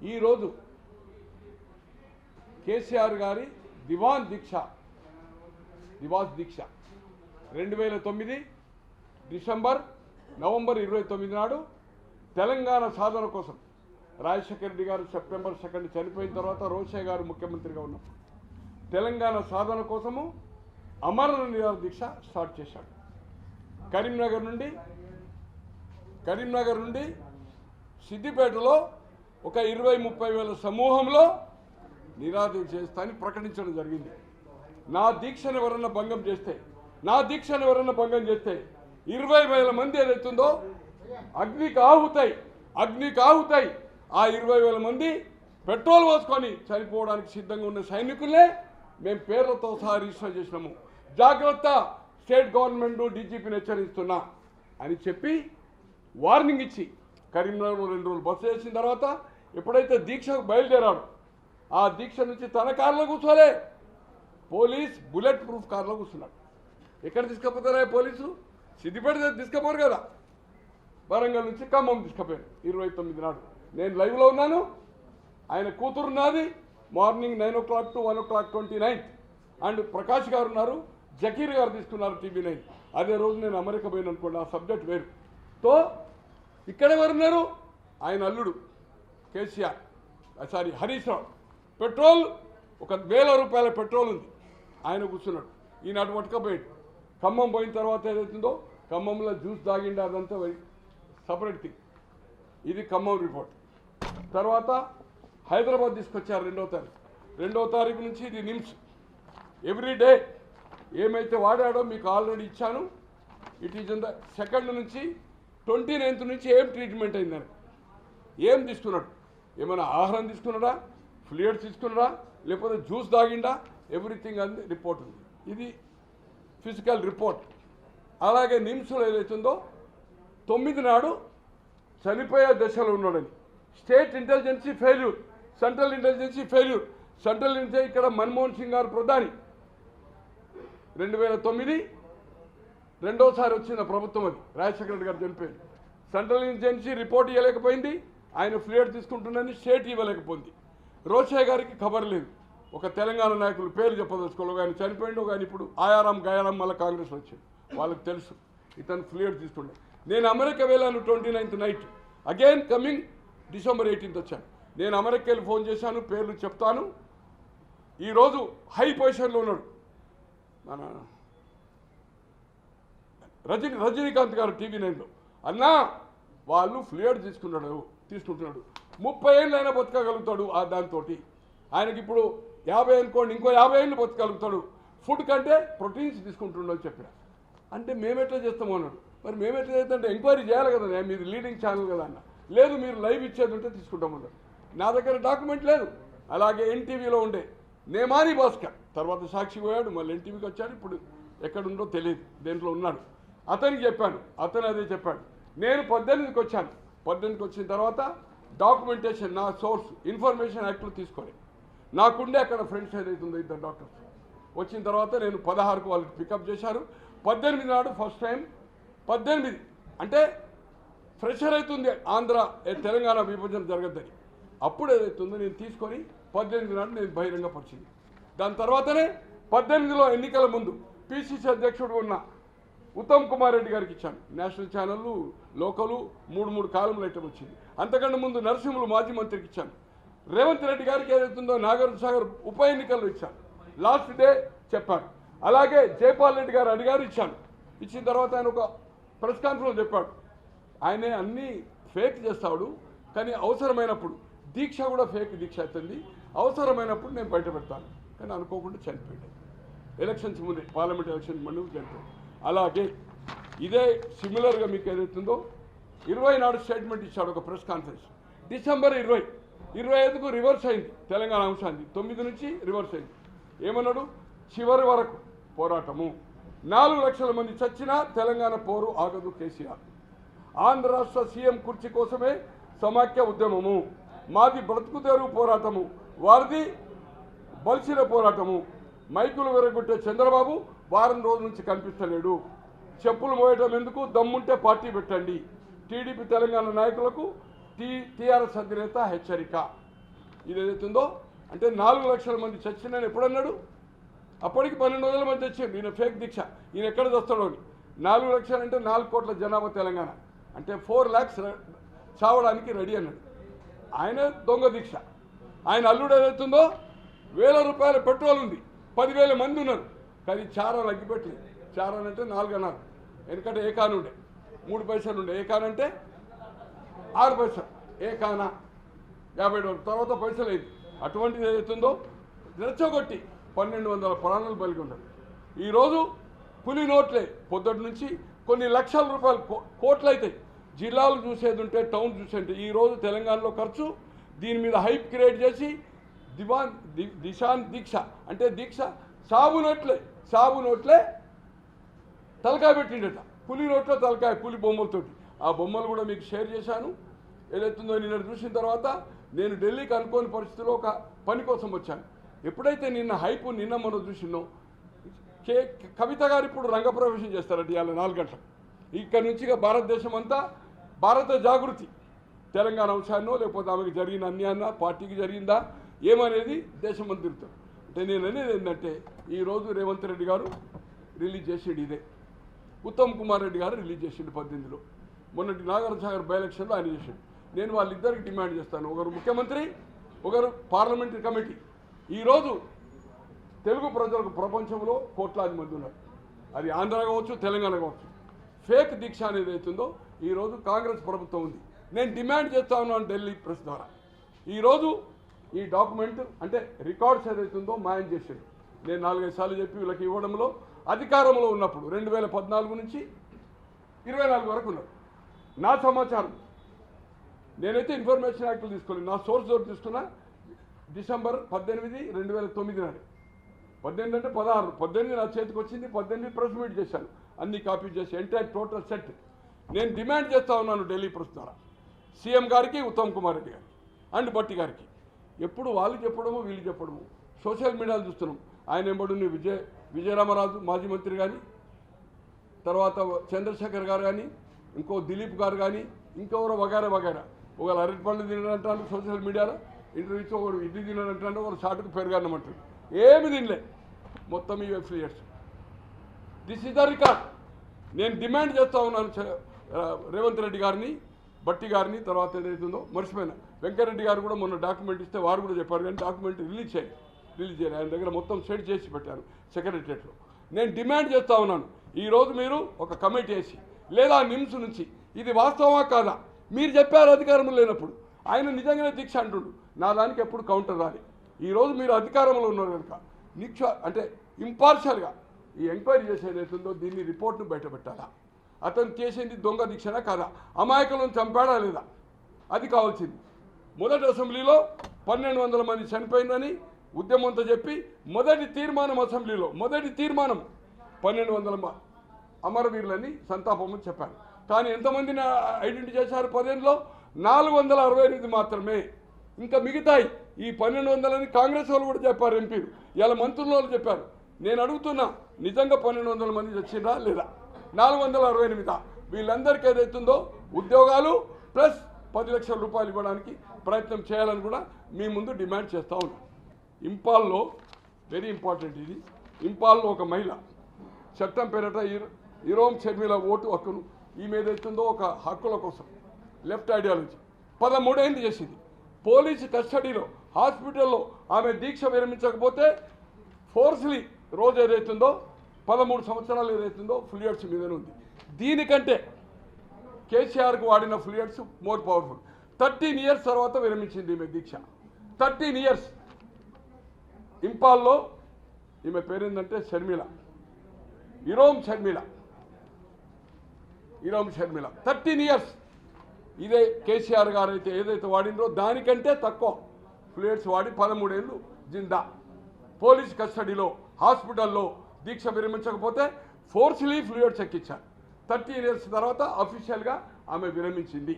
ఈరోజు కేసీఆర్ గారి దివాస్ దీక్ష 2009 నవంబర్ 29 నాడు తెలంగాణ సాధన కోసం రాజశేఖర రెడ్డి గారు సెప్టెంబర్ 2 చనిపోయిన తర్వాత రోషయ్య గారు ముఖ్యమంత్రిగా ఉన్నప్పుడు తెలంగాణ సాధన కోసము అమరణ నిరాహార దీక్ష స్టార్ట్ చేశాడు. కరీంనగర్ నుండి సిద్దిపేటలో ఒక 20-30 వేల సమూహంలో నిరాహార చేస్తానని ప్రకటించడం జరిగింది. నా దీక్షను ఎవరన్నా భంగం చేస్తే 20,000 మంది ఏదైతుందో అగ్నికి ఆహుతాయి. ఆ 20,000 మంది పెట్రోల్ పోసుకొని చనిపోవడానికి సిద్ధంగా ఉన్న సైనికులే మేము పేర్లతో సహా రిజిస్టర్ చేసినాము. జాగ్రత్త, స్టేట్ గవర్నమెంట్ డీజీపీని హెచ్చరిస్తున్నా అని చెప్పి వార్నింగ్ ఇచ్చి కరీంనగర్లో 2 రోజులు బస్సు చేసిన తర్వాత ఎప్పుడైతే దీక్షకు బయలుదేరాడు ఆ దీక్ష నుంచి తన కారులో కూర్చోలే, పోలీస్ బుల్లెట్ ప్రూఫ్ కారులో కూర్చున్నాడు. ఎక్కడ తీసుకుపోతారా పోలీసు? సిద్దిపేట తీసుకుపోరు కదా, వరంగల్ నుంచి ఖమ్మం తీసుకుపోయారు 29 నాడు. నేను లైవ్లో ఉన్నాను, ఆయన కూతురు ఉన్నది. Morning 9 o'clock to 1 o'clock 29 and Prakash గారు ఉన్నారు, జకీర్ గారు తీసుకున్నారు TV9. అదే రోజు నేను అమెరికా పోయిన అనుకోండి, ఆ సబ్జెక్ట్ వేరు. తో ఇక్కడ ఎవరు ఉన్నారు? ఆయన అల్లుడు కేసీఆర్, హరీష్ రావు. పెట్రోల్ 1,000 రూపాయల పెట్రోల్ ఉంది, ఆయన కూర్చున్నాడు. ఈనాడు పట్టుకపోయాడు. ఖమ్మం పోయిన తర్వాత ఏదైతుందో ఖమ్మంలో జ్యూస్ తాగిండి, అదంతా సపరేట్ థింగ్. ఇది ఖమ్మం రిపోర్ట్. తర్వాత హైదరాబాద్ తీసుకొచ్చారు 2వ తారీఖు నుంచి. ఇది నిమ్స్. ఎవ్రీ డే ఏమైతే వాడాడో మీకు ఆల్రెడీ ఇచ్చాను. It is in the 2nd నుంచి 29th నుంచి ఏం ట్రీట్మెంట్ అయిందని, ఏం తీసుకున్నాడు, ఏమైనా ఆహారం తీసుకున్నాడా, ఫ్లూయిడ్స్ తీసుకున్నాడా, లేకపోతే జ్యూస్ తాగిండా, ఎవ్రీథింగ్ అని రిపోర్ట్ ఉంది. ఇది ఫిజికల్ రిపోర్ట్. అలాగే నిమ్స్లో ఏదైతుందో 9 నాడు చనిపోయే దశలో ఉన్నాడని state intelligence failure, central intelligence failure. Central intelligence ఇక్కడ మన్మోహన్ సింగ్ గారు ప్రధాని. 2009 రెండోసారి వచ్చిన ప్రభుత్వం అది, రాజశేఖర రెడ్డి గారు చనిపోయింది. సెంట్రల్ ఇంటెలిజెన్సీ రిపోర్ట్ ఇవ్వలేకపోయింది, ఆయన ఫ్లూయిడ్ తీసుకుంటున్నారని స్టేట్ ఇవ్వలేకపోయింది. రోషయ్య గారికి ఖబర్ లేదు. ఒక తెలంగాణ నాయకులు పేరు చెప్పదలుచుకోలేదు, ఆయన చనిపోయిండు. ఆయన ఇప్పుడు ఆయారాం గయారాం మళ్ళీ కాంగ్రెస్ వచ్చింది, వాళ్ళకి తెలుసు ఇతను ఫ్లూయిడ్ తీసుకుంటే. నేను అమెరికా వెళ్ళాను 29th night, again coming December 18th వచ్చాను. నేను అమెరికా వెళ్ళి ఫోన్ చేశాను, పేర్లు చెప్తాను. ఈరోజు హై పొజిషన్లో ఉన్నాడు మన రజనీకాంత్ గారు TV9లో. అన్నా వాళ్ళు ఫ్లూయిడ్ తీసుకుంటున్నాడు 30 ఏళ్ళు అయినా బతకగలుగుతాడు. దాంతో ఆయనకి ఇప్పుడు 50 అనుకోండి, ఇంకో 50 ఏళ్ళు బతకగలుగుతాడు. ఫుడ్ కంటే ప్రోటీన్స్ తీసుకుంటుండని చెప్పాడు. అంటే మేమెట్లా చేస్తాము అన్నాడు. మరి మేమెట్లా చేద్దాం అంటే ఎంక్వైరీ చేయాలి కదా, మీరు లీడింగ్ ఛానల్ కదా అన్న. లేదు, మీరు లైవ్ ఇచ్చేది ఉంటే తీసుకుంటామన్నాడు. నా దగ్గర డాక్యుమెంట్ లేదు. అలాగే NTVలో ఉండే నేమాని భాస్కర్ తర్వాత సాక్షి పోయాడు, మళ్ళీ NTVకి వచ్చాడు. ఇప్పుడు ఎక్కడుండో తెలియదు, దేంట్లో ఉన్నాడు. అతనికి చెప్పాను, అతను అదే చెప్పాడు. నేను 18కి వచ్చాను. 18కి వచ్చిన తర్వాత డాక్యుమెంటేషన్ నా సోర్స్ ఇన్ఫర్మేషన్ యాక్ట్లో తీసుకోలేదు. నాకుండే అక్కడ ఫ్రెండ్స్ ఏదైతుందో 2 డాక్టర్స్ వచ్చిన తర్వాత నేను 16కు వాళ్ళకి పికప్ చేశారు. 18 నాడు ఫస్ట్ టైం 18 అంటే ఫ్రెషర్ అవుతుంది ఆంధ్ర తెలంగాణ విభజన జరగద్దని. అప్పుడు ఏదైతుందో నేను తీసుకొని 18 నాడు నేను బహిరంగ పరిచింది. దాని తర్వాతనే 18లో ఎన్నికల ముందు PCC అధ్యక్షుడు ఉన్న ఉత్తమ్ కుమార్ రెడ్డి గారికి ఇచ్చాను. నేషనల్ ఛానళ్ళు, లోకలు 3 కాలంలో ఐటమ్ వచ్చింది. అంతకంటే ముందు నరసింహులు మాజీ మంత్రికి ఇచ్చాను. రేవంత్ రెడ్డి గారికి ఏదైతుందో నాగార్జున సాగర్ ఉప ఎన్నికల్లో ఇచ్చాను. లాస్ట్ డే చెప్పాను. అలాగే జైపాల్ రెడ్డి గారు అడిగారు, ఇచ్చాను. ఇచ్చిన తర్వాత ఆయన ఒక ప్రెస్ కాన్ఫరెన్స్ చెప్పాడు. ఆయనే అన్నీ ఫేక్ చేస్తాడు, కానీ అవసరమైనప్పుడు దీక్ష కూడా ఫేక్ దీక్ష అవుతుంది, అవసరమైనప్పుడు నేను బయట పెడతాను. కానీ అనుకోకుండా చనిపోయాడు. ఎలక్షన్స్ ముందే, పార్లమెంట్ ఎలక్షన్ ముందు చనిపోయాడు. అలాగే ఇదే సిమిలర్గా మీకు ఏదైతుందో 20 నాడు స్టేట్మెంట్ ఇచ్చాడు, ఒక ప్రెస్ కాన్ఫరెన్స్. డిసెంబర్ 25కు రివర్స్ అయింది తెలంగాణ అంశాన్ని. 9 నుంచి రివర్స్ అయింది. ఏమన్నాడు? చివరి వరకు పోరాటము, 4 లక్షల మంది చచ్చినా తెలంగాణ పోరు ఆగదు కేసీఆర్. ఆంధ్ర రాష్ట్ర సీఎం కుర్చీ కోసమే సమాఖ్య ఉద్యమము, మాది బ్రతుకు తెరువు పోరాటము, వారిది బలిసిన పోరాటము. మైకులు విరగొట్టే చంద్రబాబు వారం రోజుల నుంచి కనిపిస్తలేడు. చెప్పులు మోయటం ఎందుకు, దమ్ముంటే పార్టీ పెట్టండి. టీడీపీ తెలంగాణ నాయకులకు టీఆర్ఎస్ అధినేత హెచ్చరిక. ఇది ఏదైతుందో అంటే 4 లక్షల మంది చచ్చిందని ఎప్పుడన్నాడు? అప్పటికి 1200 మంది చచ్చారు. ఈయన ఫేక్ దీక్ష, ఈయన ఎక్కడ చస్తాడో అని. 4 లక్షలు అంటే 4 కోట్ల జనాభా తెలంగాణ అంటే 4 lakhs చావడానికి రెడీ అన్నాడు. ఆయన దొంగ దీక్ష. ఆయన అల్లుడు ఏదైతుందో 1000 రూపాయల పెట్రోల్ ఉంది, 10,000 మంది ఉన్నారు, కానీ చారాలు అగ్గిపెట్టలేదు. చారాలంటే 4 అన్నారు. ఎందుకంటే ఏకాన్ ఉండే 3 పైసలు ఉండే, ఏకాన్ అంటే 6 పైసలు, ఏకాన 50 వరకు, తర్వాత పైసలు అయింది. అటువంటిది ఏదైతుందో రెచ్చగొట్టి 1200 ప్రాణాలు బలిగి ఉన్నారు. ఈరోజు పులి నోట్లే పొద్దుటి నుంచి కొన్ని లక్షల రూపాయలు కోట్లు అవుతాయి. జిల్లాలు చూసేది ఉంటే, టౌన్ చూసేది. ఈరోజు తెలంగాణలో ఖర్చు దీని మీద హైప్ క్రియేట్ చేసి దిశాన్ దీక్ష అంటే దీక్ష సాబు నోట్లే తలకాయ పెట్టిండట. పులి నోట్లో తలకాయ, పులి బొమ్మలతోటి. ఆ బొమ్మలు కూడా మీకు షేర్ చేశాను. ఏదైతుందో నిన్న చూసిన తర్వాత నేను ఢిల్లీకి అనుకోని పరిస్థితిలో ఒక పని కోసం వచ్చాను. ఎప్పుడైతే నిన్న హైపు నిన్న మనం చూసినో కవిత గారు ఇప్పుడు రంగప్రవేశం చేస్తారట ఇవాళ 4 గంటలకు. ఇక్కడ నుంచి భారతదేశం అంతా భారత జాగృతి, తెలంగాణ అంశాన్నో లేకపోతే ఆమెకు జరిగిన అన్యాయన్నా పార్టీకి జరిగిందా ఏమనేది దేశం అంతా తిరుగుతారు. అంటే నేను అనేది ఏంటంటే ఈరోజు రేవంత్ రెడ్డి గారు రిలీజ్ చేసేది ఇదే, ఉత్తమ్ కుమార్ రెడ్డి గారు రిలీజ్ చేసిండు 18లో. మొన్నటి నాగార్జునసాగర్ బై ఎలక్షన్లో ఆయన చేసిండు. నేను వాళ్ళిద్దరికి డిమాండ్ చేస్తాను, ఒకరు ముఖ్యమంత్రి, ఒకరు పార్లమెంటరీ కమిటీ. ఈరోజు తెలుగు ప్రజలకు ప్రపంచంలో కోట్లాది మంది ఉన్నారు, అది ఆంధ్ర కావచ్చు తెలంగాణ కావచ్చు. ఫేక్ దీక్ష అనేది అవుతుందో ఈరోజు కాంగ్రెస్ ప్రభుత్వం ఉంది. నేను డిమాండ్ చేస్తా ఉన్నాను ఢిల్లీ ప్రెస్ ద్వారా. ఈరోజు ఈ డాక్యుమెంట్ అంటే రికార్డ్స్ ఏదైతుందో మాయం చేశాడు. నేను 4-5 సార్లు చెప్పి వీళ్ళకి ఇవ్వడంలో అధికారంలో ఉన్నప్పుడు 2014 నుంచి 24 వరకు ఉన్నారు. నా సమాచారం నేనైతే ఇన్ఫర్మేషన్ యాక్ట్లు తీసుకోలేదు, నా సోర్స్ తోటి తీసుకున్నా. డిసెంబర్ 18, 2009 నాడు, 18 అంటే 16, 18 నా చేతికి వచ్చింది. 18 ప్రెస్ మీట్ చేశాను, అన్ని కాపీ చేసి ఎంటైర్ టోటల్ సెట్. నేను డిమాండ్ చేస్తా ఉన్నాను ఢిల్లీ ప్రెస్ ద్వారా సీఎం గారికి, ఉత్తమ్ కుమార్ రెడ్డి గారికి అండ్ భట్టి గారికి. ఎప్పుడు వాళ్ళు చెప్పడము వీళ్ళు చెప్పడము సోషల్ మీడియాలో చూస్తున్నాం. ఆయన ఎంబడున్న విజయరామరాజు మాజీ మంత్రి కానీ, తర్వాత చంద్రశేఖర్ గారు కానీ, ఇంకో దిలీప్ గారు కానీ, ఇంకెవరో వగైరా ఒకవేళ అరటి పండ్లు తినడంటాను సోషల్ మీడియాలో ఇంటర్వ్యూ ఇచ్చి, ఒకరు ఇడ్లీ తినడంటాను, ఒకరు షార్ట్కు పెరగానమంటారు. ఏమి తినలే, మొత్తం ఈ ఎఫ్లియర్స్. This is the record. నేను డిమాండ్ చేస్తూ ఉన్నాను రేవంత్ రెడ్డి గారిని, భట్టి గారిని, తర్వాత ఏదైతుందో మర్చిపోయినా వెంకరెడ్డి గారు కూడా మొన్న డాక్యుమెంట్ ఇస్తే వారు కూడా చెప్పారు, కానీ డాక్యుమెంట్ రిలీజ్ చేయాలి. ఆయన దగ్గర మొత్తం సెట్ చేసి పెట్టాను సెక్రటరియట్లో. నేను డిమాండ్ చేస్తూ ఉన్నాను, ఈరోజు మీరు ఒక కమిటీ వేసి లేదా నిమ్స్ నుంచి ఇది వాస్తవమా కాదా మీరు చెప్పారు అధికారంలో లేనప్పుడు. ఆయన నిజంగానే దీక్ష అంటుండు, నా దానికి ఎప్పుడు కౌంటర్ రాలి. ఈరోజు మీరు అధికారంలో ఉన్నారు కనుక అంటే ఇంపార్షియల్గా ఈ ఎంక్వైరీ చేసేది అవుతుందో దీన్ని రిపోర్ట్ను బయటపెట్టాలా. అతను చేసింది దొంగ దీక్షనా కాదా, అమాయకులను చంపాడా లేదా, అది కావాల్సింది. మొదటి అసెంబ్లీలో 1200 మంది చనిపోయిందని ఉద్యమంతో చెప్పి మొదటి తీర్మానం అసెంబ్లీలో 1200 అమరవీరులని సంతాపమని చెప్పారు. కానీ ఎంతమందిని ఐడెంటిఫై చేశారు 10లో? 468 మాత్రమే. ఇంకా మిగతాయి ఈ 1200 కాంగ్రెస్ వాళ్ళు కూడా చెప్పారు, ఎంపీలు, ఇలా మంత్రుల వాళ్ళు చెప్పారు. నేను అడుగుతున్నా, నిజంగా 1200 మంది వచ్చిందా లేదా? 468. వీళ్ళందరికీ ఏదైతుందో ఉద్యోగాలు ప్లస్ 10 లక్షల రూపాయలు ఇవ్వడానికి ప్రయత్నం చేయాలని కూడా మీ ముందు డిమాండ్ చేస్తూ ఉన్నాం. ఇంపాల్లో వెరీ ఇంపార్టెంట్ ఇది. ఇంపాల్లో ఒక మహిళ చట్టం పేరట ఇరోమ్ షర్మిల ఓటు హక్కును ఈమె ఏదైతుందో ఒక హక్కుల కోసం లెఫ్ట్ ఐడియాలజీ 13 ఏళ్ళు చేసింది. పోలీసు కస్టడీలో హాస్పిటల్లో ఆమె దీక్ష విరమించకపోతే ఫోర్స్లీ రోజు ఏదైతుందో 13 సంవత్సరాలు ఏదైతుందో ఫ్లూయిడ్స్ మీదనే ఉంది. దీనికంటే కేసీఆర్కు వాడిన ఫ్లూయిడ్స్ మోర్ పవర్ఫుల్. 13 years తర్వాత విరమించింది ఈమె దీక్ష. 13 years. ఇంపాల్లో ఈమె పేరేందంటే షర్మిల, ఇరోమ్ షర్మిల 13 years. ఇదే కేసీఆర్ గారు అయితే ఏదైతే వాడినరో దానికంటే తక్కువ ఫ్లూయిడ్స్ వాడి 13 ఏళ్ళు జిందా. పోలీస్ కస్టడీలో హాస్పిటల్లో దీక్ష విరమించకపోతే ఫోర్స్లీ ఫ్లూయిడ్స్ ఎక్కించారు. 13 years తర్వాత అఫీషియల్గా ఆమె విరమించింది.